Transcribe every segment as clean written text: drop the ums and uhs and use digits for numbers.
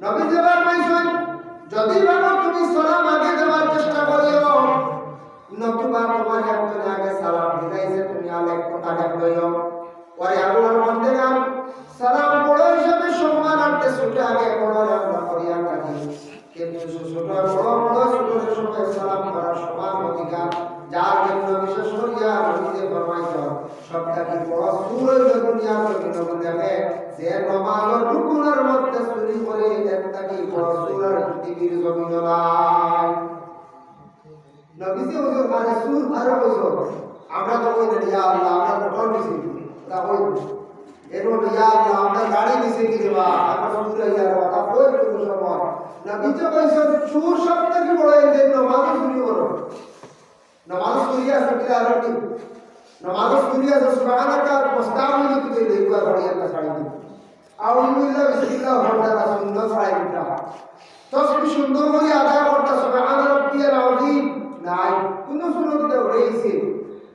নবী জবাব পাইছেন যদি ভাবো তুমি সালাম আগে দেওয়ার চেষ্টা করিও নতুবা তোমার একজন আগে সালাম দিলাইছে তুমি আলেক আগে কইও পরে আল্লাহর বান্দাগণ সালাম পড়ো হিসাবে সম্মানার্থে ছুটে আগে পড়ো আমরা করিয়া থাকি কিন্তু ছোট বড় ছোট সবাই সালাম করার সমান অধিকার যার জন্য বিশেষ করিয়া নবীজি ফরমাইছেন সবটাকে বড় সূরা দুনিয়া জমিন দেখে যে নামাজের রুকুনের মধ্যে চুরি করে একটাকে বড় সূরার পৃথিবীর জমিন নাই নবীজি হুজুর মানে সুর আরো হুজুর আমরা তো কই না ইয়া আল্লাহ আমরা মোটর দিছি তা কই এরো ইয়া আল্লাহ আমরা গাড়ি দিছি কি দেবা আমরা সুর ইয়া কথা কই কোন সময় নবীজি কইছেন সুর সবটাকে বড় এই যে নামাজ চুরি করো নামাজ চুরি আছে কি আর কি নামাজ চুরি আছে সুবহানাকা মুস্তামিল কি দেই একবার বড়িয়া না ছাড়ি দিই আউযুবিল্লাহি বিসমিল্লাহ ওয়া সুন্নাহ ছাড়ি দিই তসবিহ সুন্দর করে আদায় করতে সুবহান রাব্বিয়াল আযীম নাই কোন সুন্নতে রয়েছে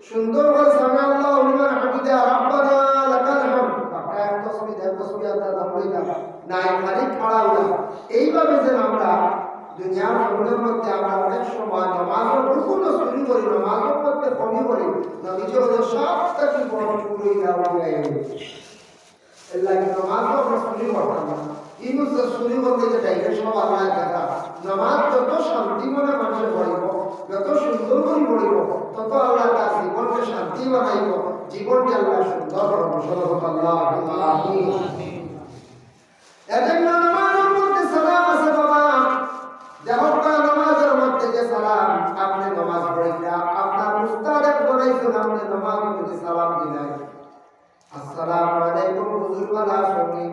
সুন্দর করে সামি আল্লাহু লিমান হামিদা রাব্বানা লাকাল হামদ একটা তসবিহ আদা দামইলা নাই খালি খাড়া হলো এইভাবে যে আমরা দুনিয়ার জীবনের মধ্যে আমরা অনেক সময় নামাজের রুকুন চুরি করি নামাজের মধ্যে কমি করি নবীজি ওদের সবটাকে বড় চুরি দেওয়া হয়ে গেছে এল্লাহ নামাজ আমরা চুরি করতাম না ইনুস চুরি করতে যে টাইপের সব আল্লাহ দেখা নামাজ যত শান্তি মনে মানুষের পড়িব যত সুন্দর করে পড়িব তত আল্লাহ তার জীবনকে শান্তি বানাইব জীবনকে আল্লাহ সুন্দর করব সাল্লাল্লাহু আলাইহি এজন্য নামাজের মধ্যে সালাম আছে বাবা যখন নামাজের মধ্যে যে সালাম আপনি নামাজ পড়িলা আপনার মুস্তারেক বনাইছেন আপনি নামাজের মধ্যে সালাম দিলেন আসসালামু আলাইকুম হুজুর ওয়ালা শুনি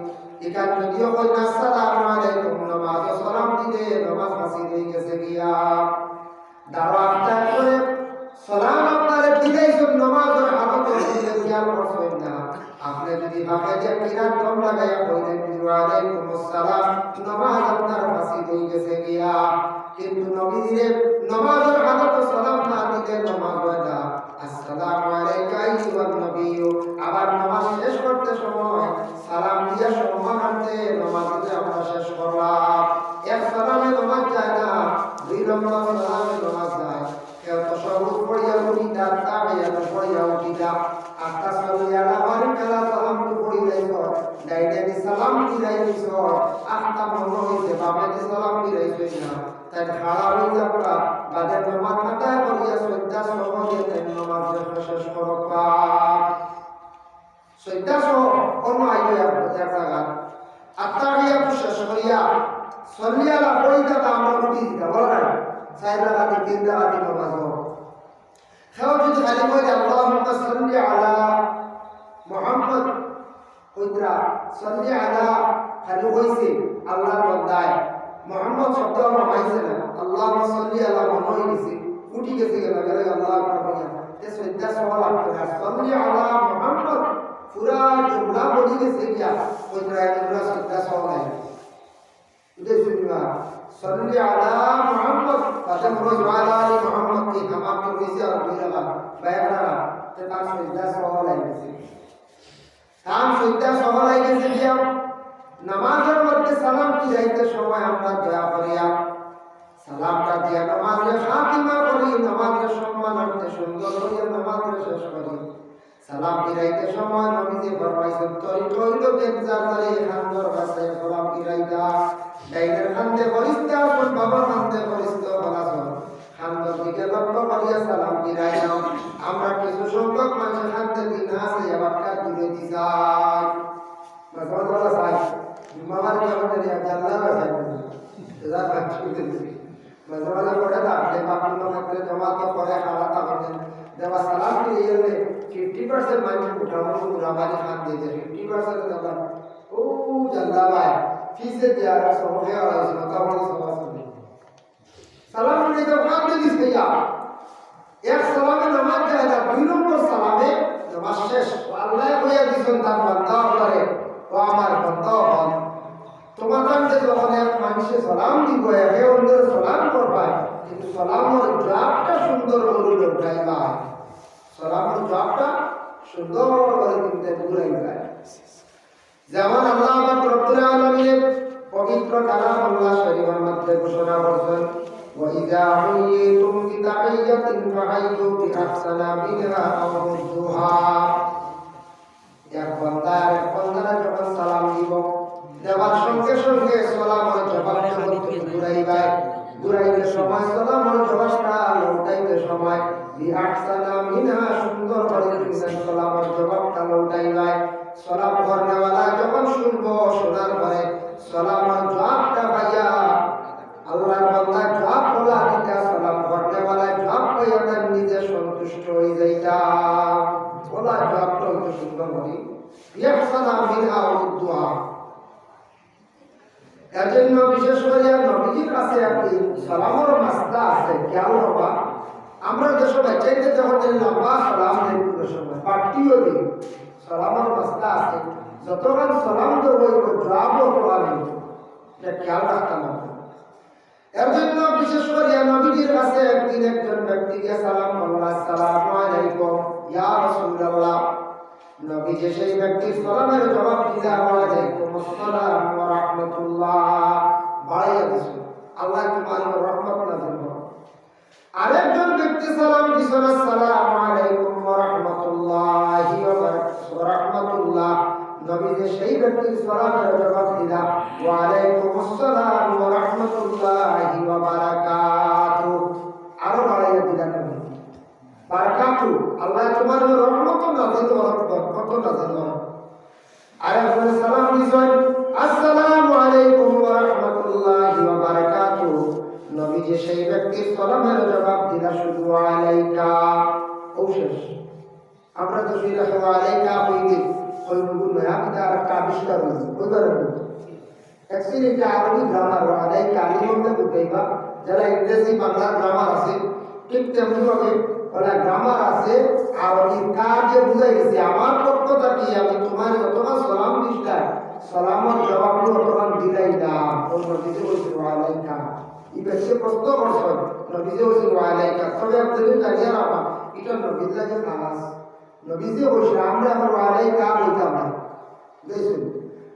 এখান যদিও কই আসসালামু আলাইকুম নামাজ সালাম দিলে নামাজ হাসিল হয়ে গেছে গিয়া দাওয়াতটা করে সালাম আপনারে দিলেইছেন নামাজের হালতে দিলে গিয়া করছেন না আপনি যদি ভাবে যে কিরাত কম লাগায়া কইলেন ওয়ালাইকুম আসসালাম নামাজ আপনার হাসিল হয়ে গেছে গিয়া কিন্তু নবীজির নামাজের হালতে সালাম না দিলে নামাজ হয় না আসসালামু আলাইকা আইয়ুহান নবিয়্যু আবার নামাজ শেষ করতে সময় সালাম দিয়া সম্মানার্থে নামাজে আমরা শেষ করলাম এক সালামে নামাজ যায় না দুই নম্বর সালামে নামাজ যায় কেউ তো সবুজ পড়িয়া উঠিতা তাবিয়া পড়িয়া উঠিতা আত্মা সালিয়া আলাইহি কালা সালাম পড়ি যাইব ডাইরেক্ট সালাম দিলাইছ আত্মা মনে হইছে বাবাকে সালাম দিলাইছ না তাই খাড়া হই যাবা বাদের নামাজ আদায় করিয়া সদ্যা সহজে তাই নামাজ শেষ করবা সদ্যা সহ অন্য আইয়া জায়গা আত্তাহিয়াতু শেষ করিয়া সল্লিয়ালা পড়িতা আমরা উঠি দিতা বলা না সাইরা রাতে তিন রাতে নামাজ খাও যদি খালি কই আল্লাহুম্মা সাল্লি আলা মুহাম্মদ কইরা সাল্লি আলা খালি কইছে আল্লাহর বান্দায় মুহাম্মদ শব্দ আমরা পাইছে না আল্লাহুম্মা সাল্লি আলা মনে গেছে উঠি গেছে গেলে আল্লাহ আকবার তে সদ্যা সওয়াল করে সাল্লি আলা মুহাম্মদ পুরা জুমলা বলি গেছে গিয়া কইরা জুমলা সদ্যা সওয়াল উদে শুনিবা সাল্লি আলা মুহাম্মদ কথা মনোজ ওয়ালা আলি মুহাম্মদ কি নামাজ কইছে আর কইলা বায়ানা তে তার সদ্যা সওয়াল আইছে কাম সদ্যা সওয়াল আইছে গিয়া নামাজের মধ্যে সালাম কি যাইতে সময় আমরা দয়া করিয়া সালামটা দিয়া নামাজের খাতিমা করি নামাজের সম্মানার্থে সুন্দর করিয়া নামাজের শেষ করি সালাম দিরাইতে সময় নবীজি ফরমাইছেন তরি কইলো কেনজার তারে খানদর বাসায় সালাম দিরাইতা ডাইনের খানতে ফরিস্তা কোন বাবা খানতে ফরিস্তা বলাছন খানদর দিকে লক্ষ্য করিয়া সালাম দিরাইতা আমরা কিছু সংখ্যক মানুষ খানতে দিন আছে আবারটা দূরে দিছাই মাসাল্লাহ সাই মামার কাছে দিয়া জাল্লা আছে যা বাচ্চু দিছি মাসাল্লাহ পড়া দা যে বাপন করে জমা তো করে হালাতা হবে দেবা সালাম দিয়ে 50% মানুষ উঠানো মুরাবারি খান দিয়ে 50% দাদা ও জাল্লা ভাই ফিসে দেয়া সবে আর সকাল সবাই সালাম দিয়ে তো খান দিয়ে দিছে ইয়া এক সালামে নামাজ যায় না দুই নম্বর সালামে নামাজ শেষ আল্লাহ কইয়া দিছেন তার বান্দা করে ও আমার বান্দা হন তোমার কাছে যখন এক মানুষে সালাম দিব একে অন্যের সালাম করবা কিন্তু সালামের জবাবটা সুন্দর করে লুটাইবা সালামের জবাবটা সুন্দর করে কিন্তু ঘুরাইবা যেমন আল্লাহ পাক রব্বুল আলামিন পবিত্র কালামুল্লাহ শরীফের মধ্যে ঘোষণা করছেন وَإِذَا حُيِّيتُمْ بِتَحِيَّةٍ فَحَيُّوا بِأَحْسَنَ مِنْهَا أَوْ رُدُّوهَا এক বান্দারা যখন সালাম দিব দেওয়ার সঙ্গে সঙ্গে সালামের জবাবটা ঘুরাইবে সময় সালামের জবাবটা লৌটাইবে সময় বিআহসানা মিনহা সুন্দর করে সালামের জবাবটা লৌটাইবে সালাম করনেওয়ালা যখন শুনবো শোনার পরে সালামের জবাবটা পাইয়া আল্লাহর বান্দা জবাব বলা দিতা সালাম করনেওয়ালা জবাব পাইয়া তার নিজে সন্তুষ্ট হয়ে যাইতা বলা জবাবটা হইতো সুন্দর করে বিআহসানা মিনহা উদ্দুহা। এজন্য বিশেষ করে নবীজির কাছে একটি সালামের মাসলা আছে খেয়াল করবা। আমরা যে সময় চাইতে যখন লম্বা সালাম দেই কোনো সময় পাঠিও দিই সালামের মাসলা আছে যতক্ষণ সালাম দেবো জবাবও করা নেই এটা খেয়াল রাখতাম হবে। এর জন্য বিশেষ করে নবীজির কাছে একদিন একজন ব্যক্তিকে সালাম করলো আসসালামু আলাইকুম ইয়া রাসূলুল্লাহ। নবীজি সেই ব্যক্তির সালামের জবাব দিলেন ওয়ালাইকুম আসসালাম ওয়া রাহমাতুল্লাহ বাড়াইয়া দিয়েছেন আল্লাহ তোমার রহমত নাযিল করুন। আরেকজন ব্যক্তি সালাম দিয়েছেন আসসালামু আলাইকুম ওয়া রাহমাতুল্লাহি ওয়া রাহমাতুল্লাহ। নবীজি সেই ব্যক্তির সালামের জবাব দিলেন ওয়ালাইকুম আসসালাম ওয়া রাহমাতুল্লাহি ওয়া বারাকাতুহু আরো বাড়াইয়া দিলেন বারাকাতু আল্লাহ তোমার রহমত নাযিল করুন বরকত নাযিল করুন। আরেকজন সালাম দিছেন আসসালামু আলাইকুম ওয়া রাহমাতুল্লাহি ওয়া বারাকাতুহু। নবীজি সেই ব্যক্তির সালামের জবাব দিলা শুধু আলাইকা ও শেষ। আমরা তো শুই রাখি আলাইকা কইদি কই বুঝুন না আমি তার একটা আবিষ্কার হইছে কইবার অ্যাকচুয়ালি এটা আরবি গ্রামার আলাইকা আলিমতে বুঝাইবা যারা ইংরেজি বাংলা গ্রামার আছে ঠিক তেমনি ভাবে ওরা গ্রামার আছে আর ওই কাজে বুঝাই গেছে আমার পক্ষটা কি আমি তোমার যতক্ষণ সালাম দিছিলাম সালামের জবাবটি অতক্ষণ দিলাই না ওই নবীজি বলছে ওয়ালাইকা এই বেশি প্রশ্ন করছে নবীজি বলছে ওয়ালাইকা তবে আপনাদের জানিয়ে রাখা এটা নবীর লাগে নামাজ নবীজি বলছে আমরা আমার ওয়ালাইকা বলতাম না দেখুন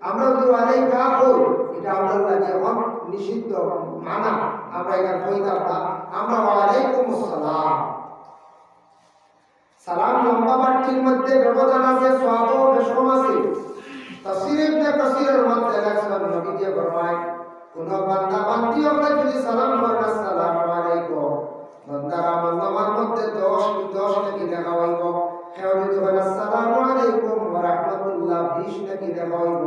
আমরা যদি ওয়ালাইকা বল এটা আমাদের লাগে এখন নিষিদ্ধ মানা আমরা এখানে কইতাম না আমরা ওয়ালাইকুম আসসালাম। সালাম লম্বা বাক্যের মধ্যে ব্যবধান আছে সওয়াব ও বেশকম আছে। তাফসীর ইবনে কাসীরের মধ্যে লেখছেন নবীজি ফরমায় কোন বান্দা বান্দি আমরা যদি সালাম করেন আসসালামু আলাইকুম বান্দার আমলনামার মধ্যে 10 নাকি লেখা হইব। কেউ যদি বলে আসসালামু আলাইকুম ওয়া রাহমাতুল্লাহ 20 নাকি লেখা হইব।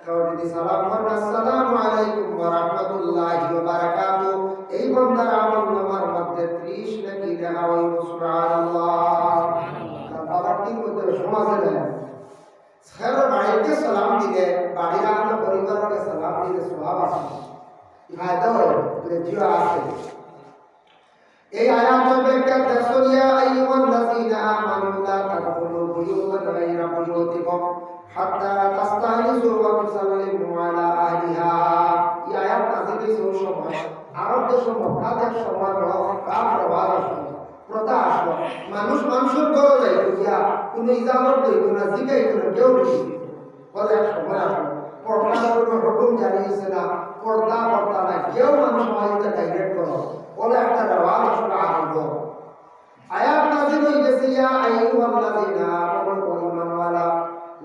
কেউ যদি সালাম করেন আসসালামু আলাইকুম ওয়া রাহমাতুল্লাহি ওয়া বারাকাতুহু এই বান্দার আমলনামার মধ্যে 30 নাকি লেখা হইব। সুবহানাল্লাহ। বাবাটির মধ্যে সমাজে দেয় স্যার বাড়িতে সালাম দিলে বাড়ির আমরা পরিবারকে সালাম দিলে সওয়াব আছে ফায়দা হয় জিও আছে। এই আয়াতের ব্যাখ্যা দেখুন ইয়া আইয়ুহাল্লাযীনা আমানু লা তাদখুলু বুয়ুতান গায়রা বুয়ুতিকুম হাত্তা তাস্তানিসু ওয়া তুসাল্লিমু আলা আহলিহা। এই আয়াত নাযিল হওয়ার সময় আরব দেশে মক্কা দেশের সময় কাফেররা প্রথা আসলো মানুষের ঘরে যাইতো গিয়া কোনো ইজাজত দিত না জিগাইতো না কেউ বেশি বলে এক সময় আসলো পর্দার হুকুম জারি হয়েছে না পর্দা না কেউ মানুষ সমাজকে ডাইরেক্ট করো বলে একটা রেওয়াজ আসলে আরম্ভ আয়াত নাযিল হয়ে গেছে ইয়া আইয়ুহাল্লাযীনা আমানু ঈমানওয়ালা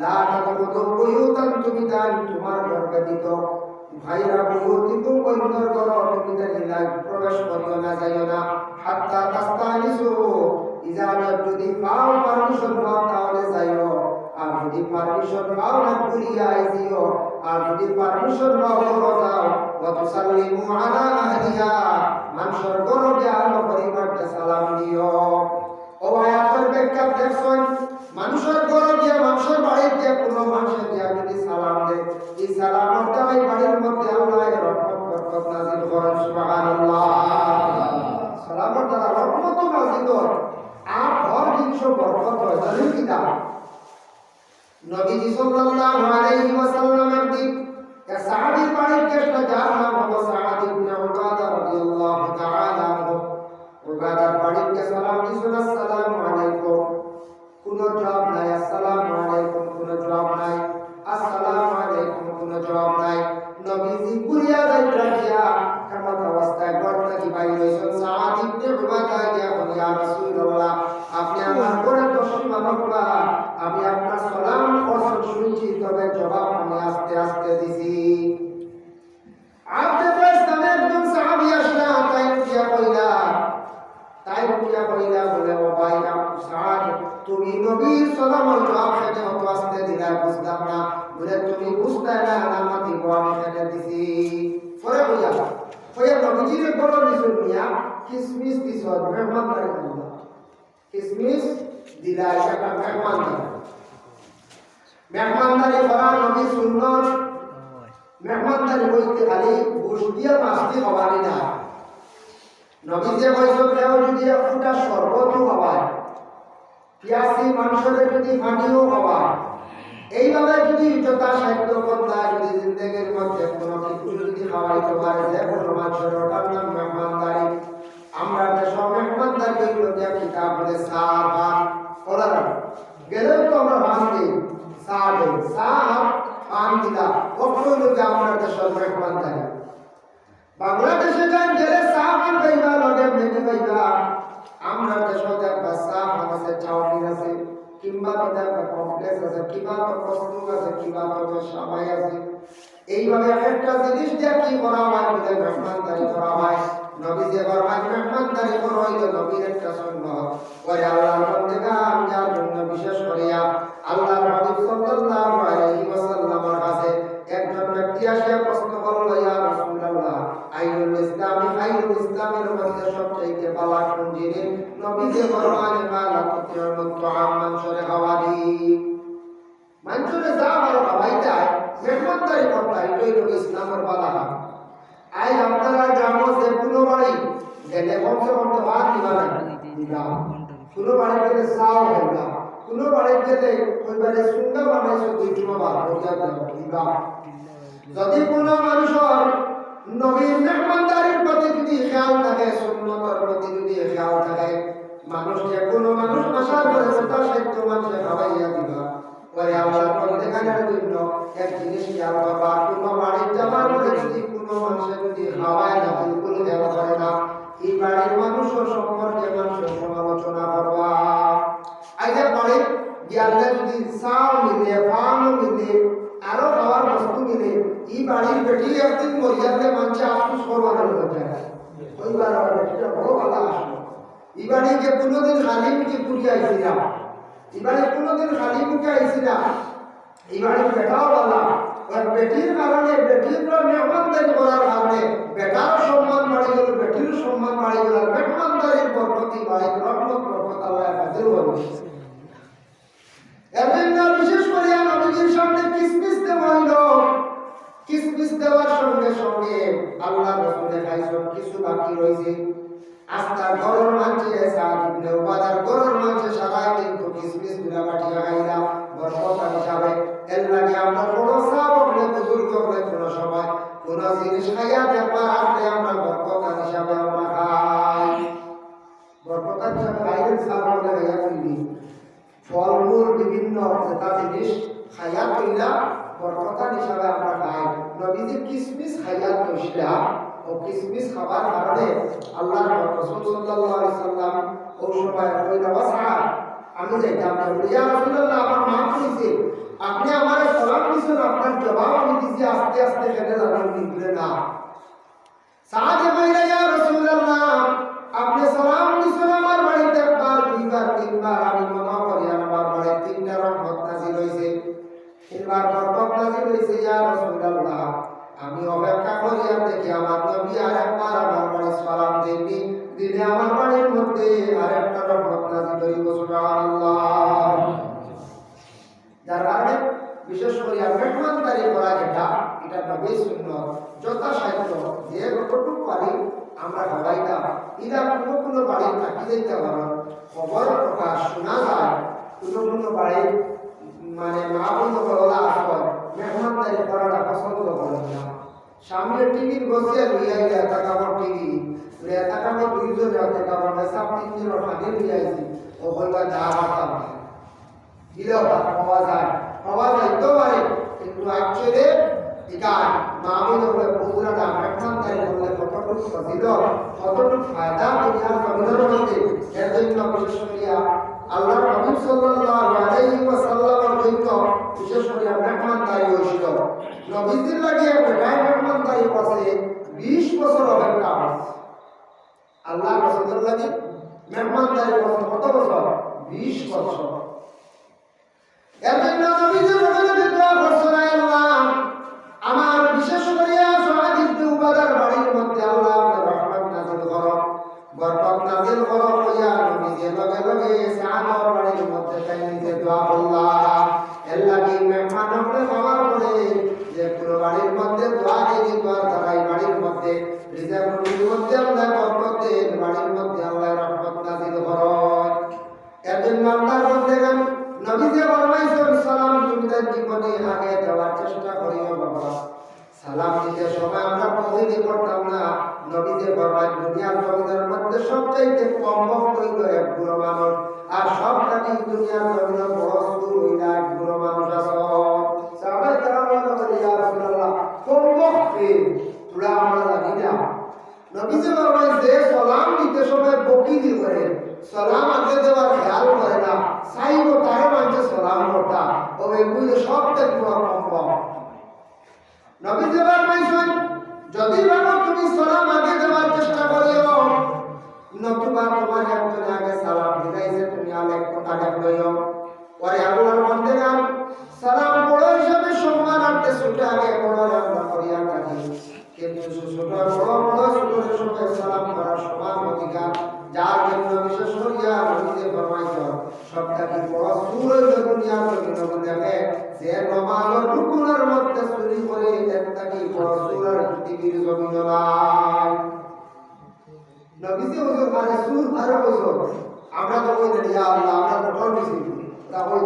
লা তাদখুলু বুয়ুতান তুমিদান তোমার ঘর ব্যতীত ভাইরা বুয়ুতিকুম অন্যর ঘর তুমিদান প্রবেশ করিও না যাইও না হাত্তা তাস্তানিসু ইজাজত যদি পাও পারমিশন পাও তাহলে যাইও আর যদি পারমিশন পাও না ঘুরিয়া আইসিও আর যদি পারমিশন পাও তো যাও ওয়া তুসাল্লিমু আলা আহলিহা মানুষের ঘরে আলো পরিবারকে সালাম দিও। ও আয়াতের ব্যাখ্যা দেখছেন মানুষের ঘরে গিয়া মানুষের বাড়িতে কোনো মানুষের গিয়া যদি সালাম দেয় এই সালামের দ্বারাই বাড়ির মধ্যে আল্লাহর রহমত বরকত নাযিল করেন। সুবহানাল্লাহ। সালামের দ্বারা রহমত নাযিল হয় আর হর জিনিস বরকত হয় জানেন কি না? নবীজি সাল্লাল্লাহু আলাইহি ওয়াসাল্লামের দিক এক সাহাবীর বাড়ির কেসটা যার নাম হলো সাআদ ইবনে উবাদা রাদিয়াল্লাহু তাআলা আনহু। উবাদার বাড়িতে সালাম দিছেন আসসালামু আলাইকুম কোনো জবাব নাই, আসসালামু আলাইকুম কোনো জবাব নাই, আসসালামু আলাইকুম কোনো জবাব নাই। নবীজি নবীজির বড় নিছুন নিয়া কিসমিস দিছ মেহমানদারি করলা কিসমিস দিলা এটা মেহমানদারি করা নবী সুন্নত মেহমানদারি হইতে খালি ঘুষ দিয়ে মাছ দিয়ে খাওয়ানি না নবী যে কইছো কেউ যদি এক ফুটা শরবতও খাওয়ায় পিয়াসি মানুষের যদি পানিও খাওয়ায় এইভাবে যদি যথা সাহিত্য কথা যদি জিন্দগির মধ্যে কোনো কিছু যদি খাওয়াইতে পারে যে কোনো মানুষের ওটার নাম মেহমানদারি আমরা দেশ মেহমানদারি হইল যে কিতাব বলে চা ভাত ওরা গেলেও তো আমরা ভাত দিই চা দিই চা পান দিলা কখনো লোকে আমরা দেশের মেহমানদারি বাংলাদেশে যান গেলে চা পান পাইবা লগে মেনে পাইবা আমরা দেশে দেখবা চা পান আছে চাউমিন আছে কিংবা তো দেখবা কমপ্লেক্স আছে কিংবা তো কস্তুম আছে কিংবা তো সামাই আছে এইভাবে একটা জিনিস দিয়ে কি করা হয় বলে মেহমানদারি করা হয় নবী যে ফরমান মেহমানদারি করা হইলো নবীর একটা সুন্নাত ওই আল্লাহর বান্দাগান যার জন্য বিশেষ করিয়া আল্লাহর হাবিব সাল্লাল্লাহু আলাইহি ওয়াসাল্লামের কাছে একজন ব্যক্তি আসিয়া প্রশ্ন করল ইয়া রাসূলুল্লাহ আইয়ুল ইসলামের মধ্যে সবচেয়ে ভালো কোন জিনিস নবী যে ফরমান মালা তুতিউল তুআম মানসুরে খাওয়াদি মানসুরে যা ভালো খাওয়াইতা মেহমানদারি করতা এটাই হলো ইসলামের ভালো আজ আপনারা জানো যে কোনো বাড়ি গেলে কমসে কম তো ভাত দিবা না দিবা কোনো বাড়ি গেলে চাও হইবা কোনো বাড়ি গেলে ওই বাড়ি সুন্দর বানাইছো দুইটি ভাত হইয়া দিবা যদি কোনো মানুষের নবীর মেহমানদারির প্রতি যদি খেয়াল থাকে সুন্নতের প্রতি যদি খেয়াল থাকে মানুষ যে কোনো মানুষ আশার করে তার সাহিত্য মানুষের খাওয়াইয়া দিবা ওরে আল্লাহর বন্দেগানের জন্য এক জিনিস খেয়াল করবা কোনো বাড়ির যাবার পরে যদি কোনো মানুষের যদি খাওয়ায় না বিলকুল খেয়াল করে না এই বাড়ির মানুষের সম্পর্কে মানুষের সমালোচনা করবা আইজা বাড়ি গিয়ালে যদি চাও মিলে পানও মিলে আরো খাওয়ার বস্তু মিলে এই বাড়ির বেটি একদিন মরিয়ালে মানুষ আফসোস করবার হয়ে যায় ওই বাড়ির বেটিটা বড় ভালো আসলো এই বাড়িকে কোনোদিন খালি মুখে পুড়িয়ে আইছিলাম এবারে কোনোদিন খালি মুখে আইছি না এবারে বেটাও বলা ওই বেটির কারণে বেটির মেহমানদারি করার কারণে বেটারও সম্মান বাড়ি গেল বেটির সম্মান বাড়ি গেল মেহমানদারির বরকতি বাড়ি রহমত বরকত আল্লাহ কাদের বলবে এজন্য বিশেষ করে নবীর সামনে কিসমিস দেওয়া হলো কিসমিস দেওয়ার সঙ্গে সঙ্গে আল্লাহ রাসূল দেখাইছেন কিছু বাকি রয়েছে আস্তা গরর মানছে সাদ ইবনে উবাদার গরর মানছে সবাই কিন্তু কিসমিস গুলা পাঠিয়ে খাইলা বরকত হিসাবে এর লাগে আমরা বড় সাহাবা বুজুর্গ হলে কোন সময় কোন জিনিস খাইয়া দেখবার আসলে আমরা বরকত হিসাবে আমরা খাই বরকত হিসাবে খাইলে সাহাবা বলে খাইয়া ফেলবি ফলমূল বিভিন্ন যেটা জিনিস খাইয়া কইলা বরকত হিসাবে আমরা খাই নবীজি কিসমিস খাইয়া কইছিলা ও কিসমিস খাবার কারণে আল্লাহর রাসূল সাল্লাল্লাহু আলাইহি সাল্লাম ওই সময় কইলা ওয়াসা আমি যাইতাম না ইয়া রাসূলুল্লাহ আমার মা কইছে আপনি আমারে সালাম দিছেন আপনার জবাব আমি দিছি আস্তে আস্তে খেলে যাবেন নিকলে না সাথে কইলা ইয়া রাসূলুল্লাহ আপনি সালাম দিছেন আমার বাড়িতে একবার দুইবার তিনবার আমি মনে করি আমার বাড়িতে তিনটা রহমত নাযিল হইছে তিনবার বরকত নাযিল হইছে ইয়া রাসূলুল্লাহ আমি অপেক্ষা করি আর দেখি আমার নবী আর একবার আমার বাড়ি সালাম দেননি দিলে আমার বাড়ির মধ্যে আরেকটা রহমত নাযিল হইব সুবহানাল্লাহ যার কারণে বিশেষ করে মেহমানদারি করা যেটা এটা নবীর সুন্নাত যথা সাধ্য যে কতটুকু পারি আমরা খাওয়াইতাম এরা কোনো বাড়ি থাকি যেতে পারো খবর প্রকাশ শোনা যায় কোনো বাড়ি মানে মা বন্ধু বলা আসল মেহমানদারি করাটা পছন্দ করে না সামনে টিভির বসে লইয়া গেলে এত কাপড় টিভি এত কাপড় দুইজনে এত কাপড় সব তিনজনের ফাঁকে লইয়া আইছি ও বলবা যা হাতাম দিলেও পাওয়া যায় তো পারে কিন্তু অ্যাকচুয়ালি এটা মা বন্ধু বলে বন্ধুরা মেহমানদারি করলে কতটুকু ফজিল কতটুকু ফায়দা দুনিয়ার জমিনের মধ্যে এর জন্য বিশেষ করিয়া আল্লাহ রাসূল সাল্লাল্লাহু আলাইহি ওয়াসাল্লামের জন্য বিশেষ করে মেহমানদারি হইছিল নবীজির লাগে বেটায় মেহমানদারি করছে 20 বছর অপেক্ষা করছে আল্লাহ রাসূলের লাগে মেহমানদারি করছে কত বছর 20 বছর এর জন্য নবীজির রহমতে দোয়া করছেন আল্লাহ আমার বিশেষ করে সাদ ইবনে উবাদার বাড়ির মধ্যে আল্লাহ সবচাইতে কম ভক্ত হইল এক বুড়ো মানুষ, আর সব নাকি দুনিয়ার জমিনে বড় সুর হইলা এক বুড়ো মানুষ আছে। সাহাবায়ে কেরাম বলেন ইয়া রাসূলুল্লাহ কম ভক্তে তোরা আমরা জানি না। নবীজি বলেন যে সালাম দিতে সময় বকিলি করে, সালাম আগে দেওয়ার খেয়াল করে না, চাইব তারে মানুষ সালাম করতা, তবে এগুলো সবচেয়ে বড় কম। নবীজি বলেন যদি ভাবো তুমি সালাম আগে দেওয়ার চেষ্টা করিও, নতুবা তোমার একজন আগে সালাম দিলাইছে তুমি আরেক কথা দেখলইও, পরে আল্লাহর বান্দারা সালাম বড় হিসাবে সম্মানার্থে ছুটে আগে বড় আমরা করিয়া থাকি, কিন্তু ছোট বড় ছোটের সঙ্গে সালাম করার সমান অধিকার যার জন্য বিশেষ করিয়া নবীজি ফরমাইছেন সবথেকে বড় সুর হইল দুনিয়ার জমিনে দেখে যে নামাজের রুকুনের মধ্যে চুরি করে একটাকি বড় সুর আর পৃথিবীর জমিনে নাই। নবীজি হুজুর মানে সুর আরো বছর আমরা তো কই ইয়া আল্লাহ আমরা মোটর নিছি তা কই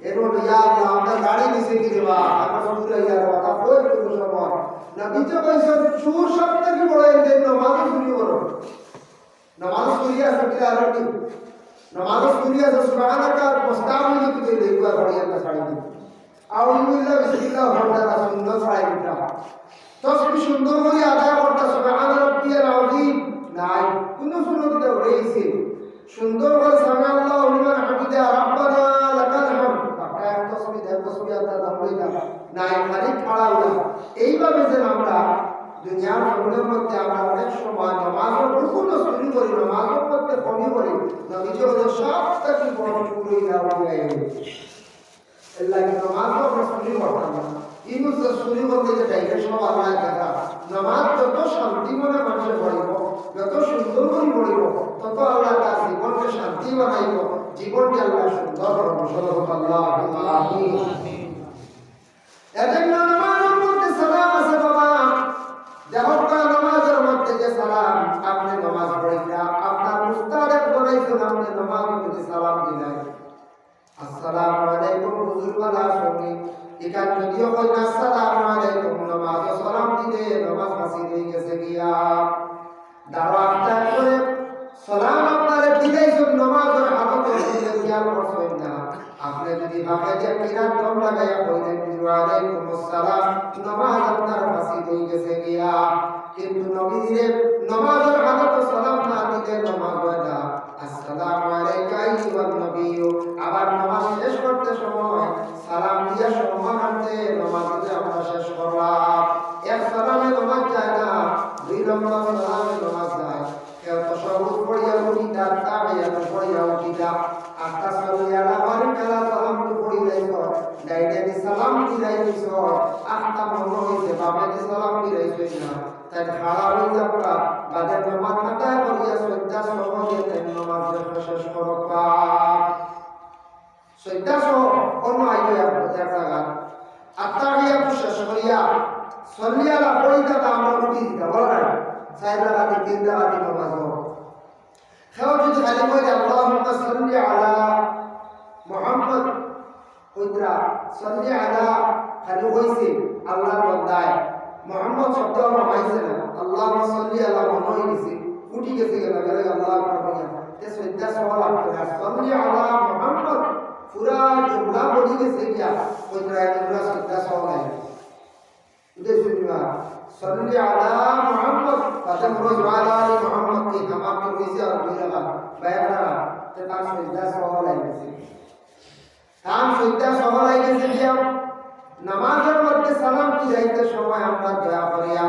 এরো ইয়া আল্লাহ আমরা গাড়ি নিছি কি দেবা আমরা সুর ইয়া কথা কই কোন সময় নবীজি কইছেন সুর সবথেকে বড় এই নামাজ চুরি করো। নামাজ চুরি আছে কি আর কি নামাজ চুরি আছে সুবহানাল্লাহ মুস্তামিল কি দিলে একবার বড়িয়া না ছাড়ি দিই আউযুবিল্লাহ বিসমিল্লাহ হরদা সুন্দর ছাড়ি দিতা তসবিহ সুন্দর করে আদায় করতে সুবহান রাব্বিয়াল আযীম নাই কোন সুন্নতে রয়েছে সুন্দর করে সুবহানাল্লাহু লিমান হামিদা রাব্বানা লাকাল হামদ একটা তসবিহ আদা দামইলা নাই খালি খাড়া হলো। এইভাবে যে আমরা দুনিয়ার জীবনের মধ্যে আমরা অনেক সময় নামাজের রুকুন চুরি করি, নামাজের মধ্যে কমি করি, নবীজি ওদের সবটাকে বড় চুরি দেওয়া হয়ে গেছে। এর লাগে নামাজও আমরা চুরি করতাম না, ইনুস চুরি করতে যে টাইপের সব আল্লাহ দেখা নামাজ যত শান্তি মনে মানুষের পড়িব, যত সুন্দর করে পড়িব, তত আল্লাহ তার জীবনকে শান্তি বানাইব, জীবনকে আল্লাহ সুন্দর করব। সাল্লাল্লাহু আলাইহি ওয়াসাল্লাম। এজন্য নামাজের মধ্যে সালাম আছে বাবা, যখন নামাজের মধ্যে যে সালাম আপনি নামাজ পড়িলা আপনার উস্তাদ বলেছেন আপনি নামাজের মধ্যে সালাম দিলেন আসসালামু আলাইকুম হুজুর বলা শুনি এখান যদিও কই আসসালামু আলাইকুম নামাজ সালাম দিলে নামাজ হাসিল হয়ে গেছে গিয়া দাওয়াতটা করে সালাম আপনারে দিলেছেন নামাজের হালতে দিলে গিয়া করছেন না। আপনি যদি ভাবে যে কিরাত দম লাগায়া কইলেন ওয়ালাইকুম আসসালাম নামাজ আপনার হাসিল হয়ে গেছে গিয়া, কিন্তু নবীজির নামাজের হালতে সালাম না দিলে নামাজ হয় না। আসসালামু আলাইকা আইয়ুহান নবিয়্যু আবার নামাজ শেষ করতে সময় সালাম দিয়া সম্মানার্থে নামাজে আমরা শেষ করলাম। এক সালামে নামাজ যায় না, দুই নম্বর সালামে নামাজ যায়। কেউ তো সবুজ পড়িয়া উঠিটা তাবিয়া পড়িয়া উঠিটা আটটা সালিয়া বাড়ি খেলা সালাম পড়ি যাইছ ডাইরেক্ট সালাম দিলাই দিছ আটটা মনে হইছে বাবাকে সালাম দিলাইছ না তাই খাড়া হই যাবা বাদের নামাজ আদায় করিয়া সজ্জা সহজে তাই নামাজ শেষ করবা। সজ্জা সহ অন্য আইবে এক জায়গা আত্তাহিয়া শেষ করিয়া সল্লিয়ালা পড়িতা আমরা উঠি দিতা বল না চার রাকাতে তিন রাকাতে নামাজ খেও যদি খালি কই আল্লাহুম্মা সাল্লি আলা মুহাম্মদ কইরা সাল্লি আলা খালি কইছে আল্লাহর বান্দায় মুহাম্মদ শব্দ আমরা পাইছে না আল্লাহুম্মা সাল্লি আলা মনে গেছে উঠি গেছে গেলে আল্লাহ আকবার তে সজ্জা সওয়াল আপনারা সাল্লি আলা মুহাম্মদ পুরা জুমলা বলি গেছে গিয়া কইরা জুমলা সজ্জা সওয়াল उधर सुनिवा सल्ली अला मोहम्मद कदम रोज वाला मोहम्मद की तमाम के वैसे और भी लगा बैठा तो काम सुविधा सवाल है काम सुविधा सवाल है जैसे कि हम नमाज़ের মধ্যে সালাম কি যাইতে সময় আমরা দয়া করিয়া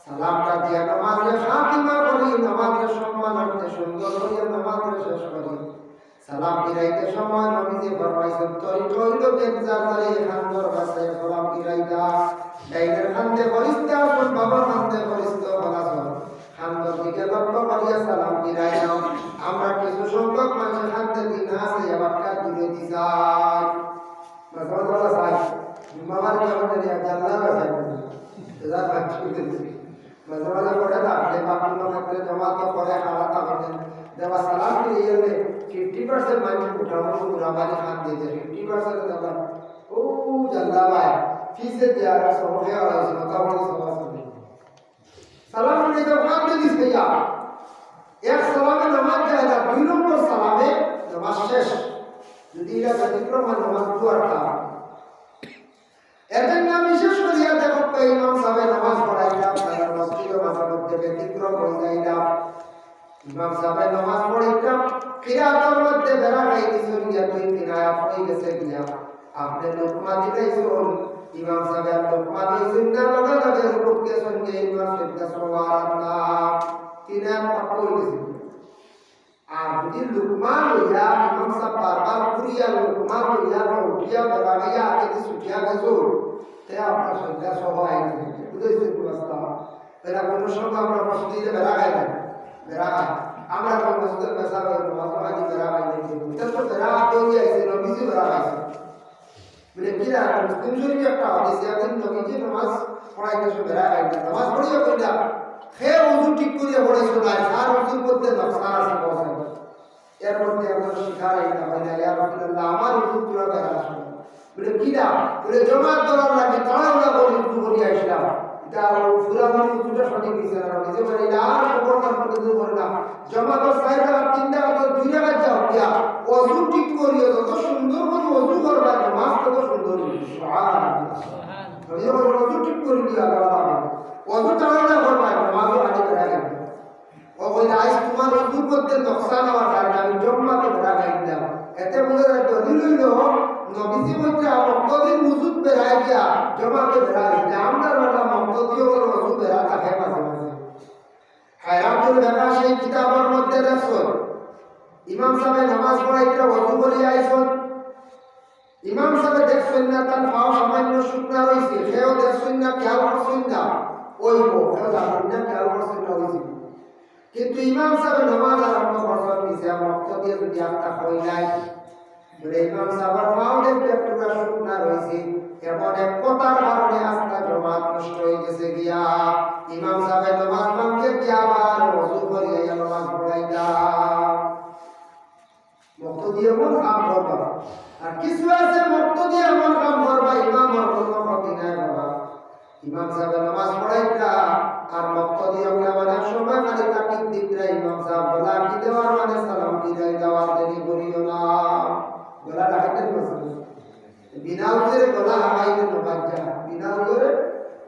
সালামটা দিয়া নামাজের খাতিমা করি নামাজের সম্মানার্থে সুন্দর করিয়া নামাজের শেষ করি। সালাম দিরাইতে সময় নবীজি ফরমাইছেন তরিকা হইল কেনজারে খানদর বাসায় সালাম দিরাইতা ডাইনের খানতে ফরিস্তা কোন বাবা খানতে ফরিস্তা বলাছো খানদর দিকে লক্ষ্য করিয়া সালাম দিরাইও। আমরা কিছু সংখ্যক মানুষ খানতে দিন আছে আবারটা দূরে দিছাই মাসালা সাই মামার কেমন দিয়া জাল্লা বাসায় যা বাচ্চা দিতে মাসালা পড়ে না যে বাপনো ক্ষেত্রে জমা তো করে খাওয়াটা হবে দেওয়া সালাম দিয়ে 50% মানুষ উঠানো পুরাবানি খান দিয়েছে 50% দাদা ও জাল্লা ভাই ফিসে দেওয়া সহজে আড়াইশো কথা বলে সবাই সালাম দিয়ে তো খান দিয়ে দিস ভাইয়া এক মানতে হয় 2 নম্বর সালামে নামাজ শেষ যদি এটা ব্যতিক্রম নামাজ দুয়ারটা এটার নাম বিশেষ করিয়া দেখো ইমাম সাহেব নামাজ পড়াইলাম তারা মসজিদে মাঝে মধ্যে ব্যতিক্রম হয়ে যাইলাম ইমাম সাহেব নামাজ পড়াইলাম কিরাতের মধ্যে বেড়া খাইতেছেন গিয়া 2-3 আয়াত হয়ে গেছে গিয়া আপনি লোকমা দিতেছেন ইমাম সাহেব লোকমা দিয়েছেন না লগে লগে রুকু গেছেন গিয়া ইমাম সাহেব সুবহানাল্লাহ 3 আয়াত পড়ে গেছে আর যদি লোকমা লইয়া ইমাম সাহেব বারবার পুরিয়া লোকমা লইয়া উঠিয়া বেড়া গিয়া আগে ছুটিয়া গেছো তে আপনার সংখ্যা সহ আইছে বুঝেছেন অবস্থা বেড়া কোনো সময় আমরা মসজিদে বেড়া খাই না বেড়া আমরা কোন মসজিদে পেশা করে নামাজ বেড়া খাই না এটা তো বেড়া তৈরি আইছে নবীজি বেড়া খাইছে বলে কিরা মুসলিম শরীফে একটা হাদিস আছে নবীজি নামাজ পড়াইতে সে বেড়া খাই না নামাজ পড়িয়া কইলা হে ওযু ঠিক করিয়া পড়াইছো না আর ওযুর মধ্যে নকশা আছে বসে এর মধ্যে আমরা শিখাই না ভাই ইয়া রাসূলুল্লাহ আমার ওযু পুরো বেড়া আছে বলে কিরা বলে জমাত করার লাগে তাড়াহুড়া করে উঠু করিয়া আসলাম এটা ফুলামনি উঠুটা সঠিক দিছে না নিজে বলে না আর খবরদার করে দূর করে না জমাতের সাইডা 3টা অথবা 2টা বাজা হইয়া ওযু ঠিক করিয়া যত সুন্দর করে ওযু করবা নামাজ তত সুন্দর হবে সুবহানাল্লাহ নিজে বলে ওযু ঠিক করে দিয়া গেলাম ওযু তাড়াহুড়া করবা নামাজও আগে করা যাবে ও বলে আজ তোমার ওযুর মধ্যে নকশা নেওয়ার কারণে আমি জমাতে ভরা খাইলাম এতে বলে দলিল হইল নবীজি বলতে মক্তদির ওযুত বেরাই গিয়া জমাতে বেরাই না আমরা বলা মক্তদিও ওযু বেরা থাকে মাঝে মাঝে হায়াতুল ব্যাপার সেই কিতাবের মধ্যে দেখছো ইমাম সাহেব নামাজ পড়াইতে ওযু করে আইছেন ইমাম সাহেব দেখছেন না তার পাও সামান্য শুকনা রইছে সেও দেখছেন না খেয়াল করছেন না ওইবো কেউ জানেন না খেয়াল করছেন না হইছে কিন্তু ইমাম সাহেব নামাজ আরম্ভ করছেন নিচে মক্তদির যদি একটা হই নাই বলে ইমাম সাহেবের পাও দেখতে একটু শুকনা রইছে এমন এক কথার কারণে আস্থা জমাত নষ্ট হয়ে গেছে গিয়া ইমাম সাহেব নামাজ ভাঙতে গিয়া আবার ওযু করিয়া নামাজ পড়াইলা মুক্তি এমন কাম করবা আর কিছু আছে মুক্তি এমন কাম করবা ইমামের কোনো ক্ষতি নাই বাবা ইমাম সাহেব নামাজ পড়াইলা আর মুক্তি আমরা মানে সময় খালি তাকিদ দিতরা ইমাম সাহেব বলা কি দেওয়ার মানে সালাম দিলাই দেওয়ার দেরি করিও না গলা ডাকতে বসে বিনা উজরে গলা হাইতে নবাজা বিনা উজরে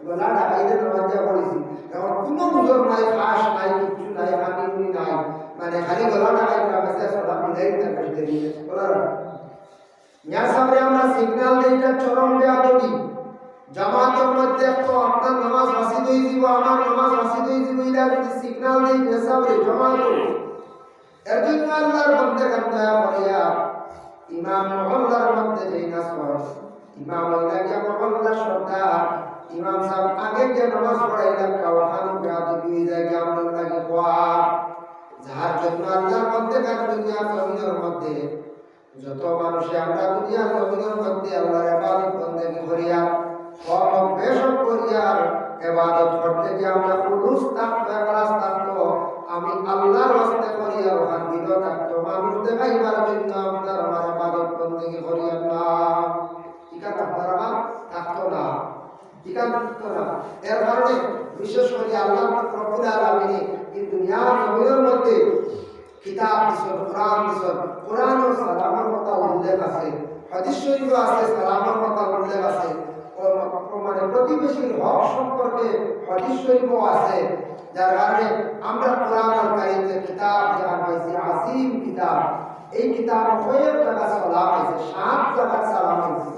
গলা ডাকাইতে নবাজা করেছি এখন কোনো উজর নাই খাস নাই কিছু নাই হানি নাই মানে খালি গলা ডাকাইতে আমাকে সালাম দিলাই তাকে দেরি বলার ইয়া সামনে আমরা সিগন্যাল দেইটা চরম বেয়াদবি জামাতের মধ্যে তো আপনার নামাজ বাসি হয়ে দিব আমার নামাজ বাসি হয়ে দিব ইলা যদি সিগন্যাল দেই সামনে জামাত এর জন্য আল্লাহর বন্দে কান্দা পড়িয়া ইমাম মহল্লার মধ্যে যেই নাচ পড়ে ইমাম ওইলাকে মহল্লা সর্দার ইমাম সাহেব আগে যে নামাজ পড়াইলাম কাওয়াহান বেয়াদবি হয়ে যায় আমরা লাগে কোয়া যার জন্য আল্লাহর মধ্যে কাজ দুনিয়ার জমিনের মধ্যে যত মানুষে আমরা দুনিয়ার জমিনের মধ্যে আল্লাহর ইবাদত বন্দেগী করিয়া সব বেশক করিয়া ইবাদত করতে যে আমরা খুলুস থাকতো ইখলাস থাকতো আমি আল্লাহর ওয়াস্তে করিয়া ওখান দিল থাকতো মানুষ দেখাইবার জন্য আপনার আমার ইবাদত বন্দেগী করিয়া না ইকা আপনার আমার থাকতো না ইকা থাকতো না এর কারণে বিশেষ করে আল্লাহ রব্বুল আলামিন এই দুনিয়ার জমিনের মধ্যে কিতাব দিছেন কোরআন দিছেন কোরআন ও সালামের কথা উল্লেখ আছে হাদিস শরীফ আছে সালামের কথা উল্লেখ আছে মানে প্রতিবেশীর হক সম্পর্কে হাদিস শরীফ আছে যার কারণে আমরা কোরআন আর কারীমে কিতাব জানা পাইছি আজিম কিতাব এই কিতাব কয়েক জায়গা সালাম আছে 7 জায়গা সালাম আছে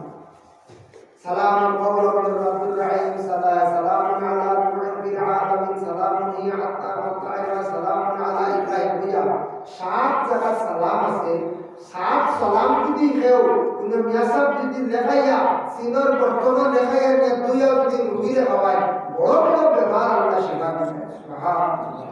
সালামুন কওলাম মির রাব্বির রহিম সালামুন আলা নূহিন বিল আলামিন সালামুন হিয়া হাত্তা মাতআলা সালামুন আলা ইব্রাহিম বিয়া 7 জায়গা সালাম আছে 7 সালাম যদি কেউ কোন মিয়াসাব যদি লেখাইয়া সিনর বর্তমান লেখাইয়া দুই আর তিন রুগীরে হওয়ায় বড় বড় ব্যবহার আল্লাহ শেখান সুবহানাল্লাহ